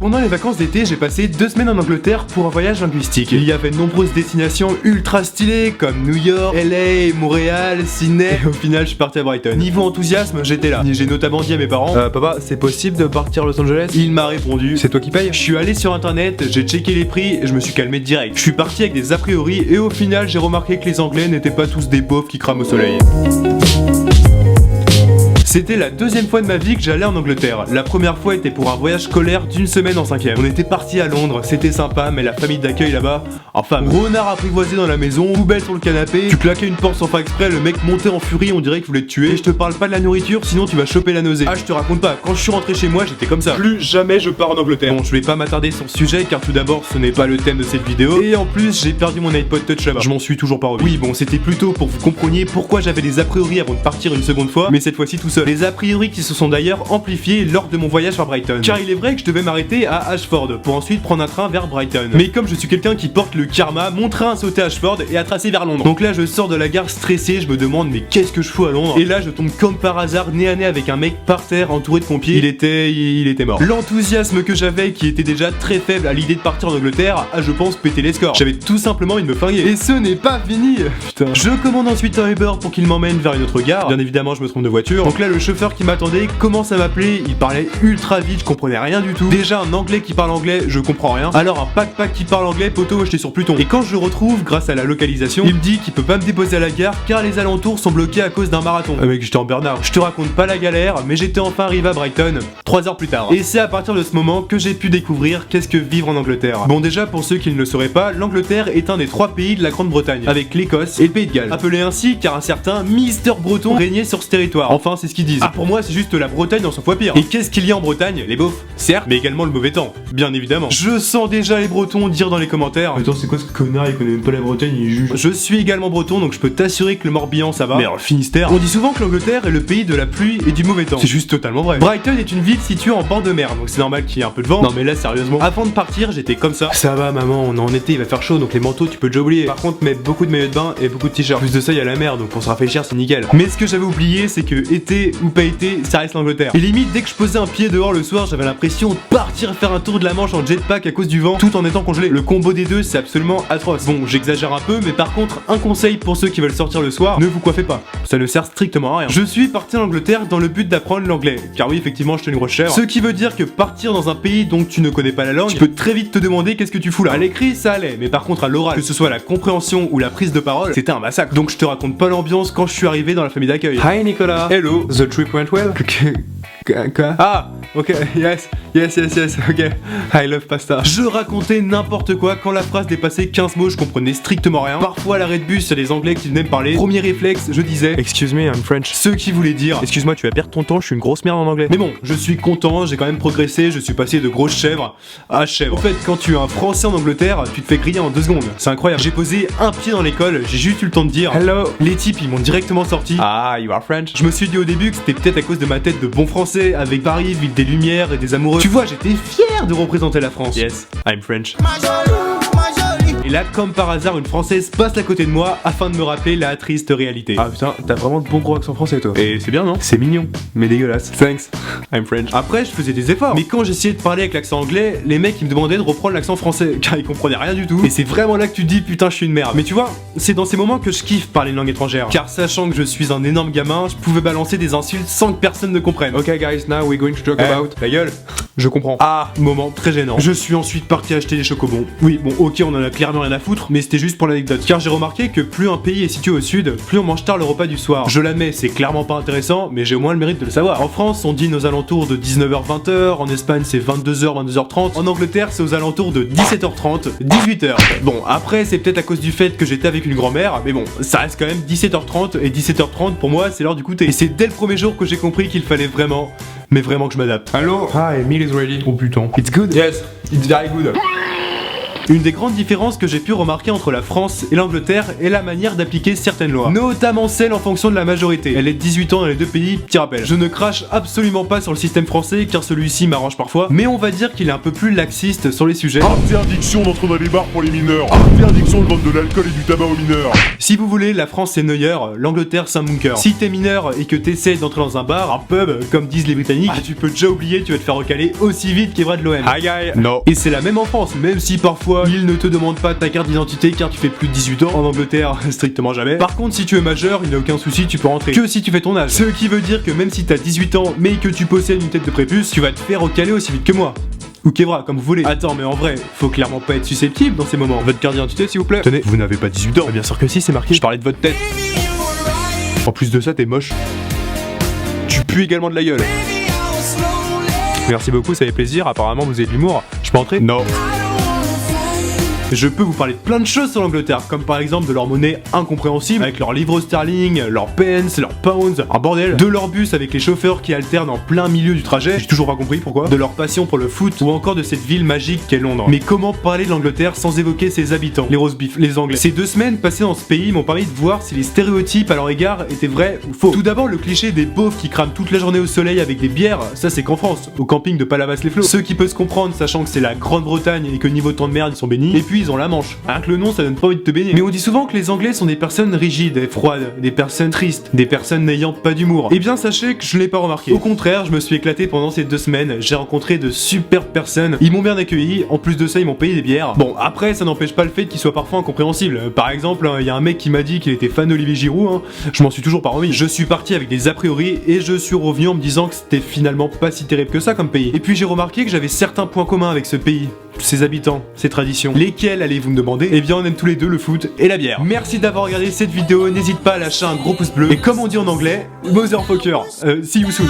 Pendant les vacances d'été, j'ai passé 2 semaines en Angleterre pour un voyage linguistique. Il y avait de nombreuses destinations ultra stylées comme New York, LA, Montréal, Sydney, et au final je suis parti à Brighton. Niveau enthousiasme, j'étais là. J'ai notamment dit à mes parents papa, c'est possible de partir à Los Angeles? Il m'a répondu, c'est toi qui paye. Je suis allé sur internet, j'ai checké les prix et je me suis calmé direct. Je suis parti avec des a priori et au final j'ai remarqué que les Anglais n'étaient pas tous des beaufs qui crament au soleil. C'était la 2e fois de ma vie que j'allais en Angleterre. La première fois était pour un voyage scolaire d'1 semaine en 5ème. On était parti à Londres, c'était sympa, mais la famille d'accueil là-bas, enfin, renard apprivoisé dans la maison, poubelle sur le canapé, tu claquais une porte sans faire exprès, le mec montait en furie, on dirait qu'il voulait te tuer. Et je te parle pas de la nourriture, sinon tu vas choper la nausée. Ah, je te raconte pas, quand je suis rentré chez moi, j'étais comme ça. Plus jamais je pars en Angleterre. Bon, je vais pas m'attarder sur ce sujet, car tout d'abord, ce n'est pas le thème de cette vidéo. Et en plus, j'ai perdu mon iPod Touch là-bas. Je m'en suis toujours pas revu. Oui, bon, c'était plutôt pour que vous compreniez pourquoi j'avais des a priori avant de partir une seconde fois, mais cette fois-ci tout seul. Les a priori qui se sont d'ailleurs amplifiés lors de mon voyage vers Brighton. Car il est vrai que je devais m'arrêter à Ashford pour ensuite prendre un train vers Brighton. Mais comme je suis quelqu'un qui porte le karma, mon train a sauté à Ashford et a tracé vers Londres. Donc là je sors de la gare stressé, je me demande mais qu'est-ce que je fous à Londres? Et là je tombe comme par hasard nez à nez avec un mec par terre entouré de pompiers. Il était mort. L'enthousiasme que j'avais, qui était déjà très faible à l'idée de partir en Angleterre, a je pense pété les scores. J'avais tout simplement envie de me flinguer. Et ce n'est pas fini. Putain. Je commande ensuite un Uber pour qu'il m'emmène vers une autre gare. Bien évidemment je me trompe de voiture. Donc là le chauffeur qui m'attendait commence à m'appeler, il parlait ultra vite, je comprenais rien du tout. Déjà un anglais qui parle anglais, je comprends rien. Alors un pack qui parle anglais, poto, j'étais sur Pluton. Et quand je le retrouve, grâce à la localisation, il me dit qu'il peut pas me déposer à la gare car les alentours sont bloqués à cause d'un marathon. Mec, j'étais en Bernard. Je te raconte pas la galère, mais j'étais enfin arrivé à Brighton 3 heures plus tard. Et c'est à partir de ce moment que j'ai pu découvrir qu'est-ce que vivre en Angleterre. Bon, déjà pour ceux qui ne le sauraient pas, l'Angleterre est un des 3 pays de la Grande-Bretagne, avec l'Écosse et le Pays de Galles. Appelé ainsi car un certain Mister Breton régnait sur ce territoire. Enfin, c'est ce qu'ils disent. Ah, pour moi, c'est juste la Bretagne dans 100 fois pire. Et qu'est-ce qu'il y a en Bretagne? Les beaufs, certes, mais également le mauvais temps, bien évidemment. Je sens déjà les Bretons dire dans les commentaires. Attends, c'est quoi ce connard? Il connaît même pas la Bretagne, il juge. Je suis également breton, donc je peux t'assurer que le Morbihan ça va. Mais alors le Finistère, on dit souvent que l'Angleterre est le pays de la pluie et du mauvais temps. C'est juste totalement vrai. Brighton est une ville située en bord de mer, donc c'est normal qu'il y ait un peu de vent. Non mais là sérieusement, avant de partir, j'étais comme ça. Ça va maman, on est en été, il va faire chaud, donc les manteaux tu peux déjà oublier. Par contre, mets beaucoup de maillots de bain et beaucoup de t-shirts. Plus de ça, il y a la mer, donc pour se rafraîchir, c'est nickel. Mais ce que j'avais oublié, c'est que été ou pas été, ça reste l'Angleterre. Et limite, dès que je posais un pied dehors le soir, j'avais l'impression de partir faire un tour de la Manche en jetpack à cause du vent, tout en étant congelé. Le combo des deux, c'est absolument atroce. Bon, j'exagère un peu, mais par contre, un conseil pour ceux qui veulent sortir le soir, ne vous coiffez pas. Ça ne sert strictement à rien. Je suis parti en Angleterre dans le but d'apprendre l'anglais, car oui, effectivement, je te une grosse chèvre. Ce qui veut dire que partir dans un pays dont tu ne connais pas la langue, tu peux très vite te demander qu'est-ce que tu fous là. À l'écrit, ça allait, mais par contre à l'oral, que ce soit la compréhension ou la prise de parole, c'était un massacre. Donc je te raconte pas l'ambiance quand je suis arrivé dans la famille d'accueil. Hi Nicolas. Hello. The trip went well. Quoi? Ah, ok, yes, ok. I love pasta. Je racontais n'importe quoi quand la phrase dépassait 15 mots, je comprenais strictement rien. Parfois à l'arrêt de bus, il y a des anglais qui venaient me parler. Premier réflexe, je disais excuse me, I'm French. Ce qui voulait dire excuse-moi, tu vas perdre ton temps, je suis une grosse merde en anglais. Mais bon, je suis content, j'ai quand même progressé, je suis passé de grosse chèvre à chèvre. En fait, quand tu es un français en Angleterre, tu te fais griller en 2 secondes. C'est incroyable. J'ai posé un pied dans l'école, j'ai juste eu le temps de dire hello. Les types, ils m'ont directement sorti. Ah, you are French. Je me suis dit au début que c'était peut-être à cause de ma tête de bon français, avec Paris, ville des lumières et des amoureux. Tu vois, j'étais fier de représenter la France. Yes, I'm French. Et là, comme par hasard, une française passe à côté de moi afin de me rappeler la triste réalité. Ah putain, t'as vraiment de bons gros accents français toi. Et c'est bien non? C'est mignon, mais dégueulasse. Thanks, I'm French. Après, je faisais des efforts. Mais quand j'essayais de parler avec l'accent anglais, les mecs ils me demandaient de reprendre l'accent français, car ils comprenaient rien du tout. Et c'est vraiment là que tu te dis putain, je suis une merde. Mais tu vois, c'est dans ces moments que je kiffe parler une langue étrangère. Car sachant que je suis un énorme gamin, je pouvais balancer des insultes sans que personne ne comprenne. Ok guys, now we're going to talk about. Ta gueule. Je comprends. Ah, moment très gênant. Je suis ensuite parti acheter des chocobons. Oui, bon, ok, on en a clairement rien à foutre, mais c'était juste pour l'anecdote. Car j'ai remarqué que plus un pays est situé au sud, plus on mange tard le repas du soir. Je l'admets, c'est clairement pas intéressant, mais j'ai au moins le mérite de le savoir. En France, on dîne aux alentours de 19h-20h, en Espagne c'est 22h, 22h30, en Angleterre c'est aux alentours de 17h30, 18h. Bon, après c'est peut-être à cause du fait que j'étais avec une grand-mère, mais bon, ça reste quand même 17h30, et 17h30 pour moi c'est l'heure du goûter. Et c'est dès le premier jour que j'ai compris qu'il fallait vraiment, mais vraiment que je m'adapte. Hello. Hi, meal is ready. Oh putain. It's good. Yes, it's very good. Une des grandes différences que j'ai pu remarquer entre la France et l'Angleterre est la manière d'appliquer certaines lois, notamment celle en fonction de la majorité. Elle est de 18 ans dans les deux pays, petit rappel. Je ne crache absolument pas sur le système français car celui-ci m'arrange parfois, mais on va dire qu'il est un peu plus laxiste sur les sujets. Interdiction d'entrer dans les bars pour les mineurs. Interdiction de vendre de l'alcool et du tabac aux mineurs. Si vous voulez, la France c'est Neuer, l'Angleterre c'est un bunker. Si t'es mineur et que t'essaies d'entrer dans un bar, un pub, comme disent les Britanniques, tu peux déjà oublier, tu vas te faire recaler aussi vite qu'Evra de l'OM. Hi guy. No. Et c'est la même en France, même si parfois ils ne te demandent pas ta carte d'identité car tu fais plus de 18 ans. En Angleterre, strictement jamais. Par contre, si tu es majeur, il n'y a aucun souci, tu peux rentrer. Que si tu fais ton âge. Ce qui veut dire que même si t'as 18 ans mais que tu possèdes une tête de prépuce, tu vas te faire recaler aussi vite que moi. Ou Kevra, comme vous voulez. Attends, mais en vrai, faut clairement pas être susceptible dans ces moments. Votre carte d'identité, s'il vous plaît. Tenez, vous n'avez pas 18 ans. Bien sûr que si, c'est marqué. Je parlais de votre tête. En plus de ça, t'es moche. Tu pues également de la gueule. Merci beaucoup, ça fait plaisir. Apparemment, vous avez de l'humour. Je peux entrer? Non. Je peux vous parler de plein de choses sur l'Angleterre, comme par exemple de leur monnaie incompréhensible, avec leurs livres sterling, leurs pence, leurs pounds, un bordel, de leur bus avec les chauffeurs qui alternent en plein milieu du trajet, j'ai toujours pas compris pourquoi, de leur passion pour le foot, ou encore de cette ville magique qu'est Londres. Mais comment parler de l'Angleterre sans évoquer ses habitants, les roast beef, les Anglais? Ces 2 semaines passées dans ce pays m'ont permis de voir si les stéréotypes à leur égard étaient vrais ou faux. Tout d'abord, le cliché des beaufs qui crament toute la journée au soleil avec des bières, ça c'est qu'en France, au camping de Palavas-les-Flots. Ce qui peut se comprendre, sachant que c'est la Grande-Bretagne et que niveau temps de merde ils sont bénis, et puis ils ont la Manche. Rien que le nom, ça donne pas envie de te baigner. Mais on dit souvent que les Anglais sont des personnes rigides et froides, des personnes tristes, des personnes n'ayant pas d'humour. Eh bien, sachez que je l'ai pas remarqué. Au contraire, je me suis éclaté pendant ces 2 semaines. J'ai rencontré de super personnes. Ils m'ont bien accueilli. En plus de ça, ils m'ont payé des bières. Bon, après, ça n'empêche pas le fait qu'ils soient parfois incompréhensibles. Par exemple, il y a un mec qui m'a dit qu'il était fan d'Olivier Giroud. Je m'en suis toujours pas remis. Je suis parti avec des a priori et je suis revenu en me disant que c'était finalement pas si terrible que ça comme pays. Et puis j'ai remarqué que j'avais certains points communs avec ce pays. Ses habitants, ses traditions. Lesquels allez-vous me demander? Eh bien on aime tous les deux le foot et la bière. Merci d'avoir regardé cette vidéo, n'hésite pas à lâcher un gros pouce bleu. Et comme on dit en anglais, motherfucker, see you soon.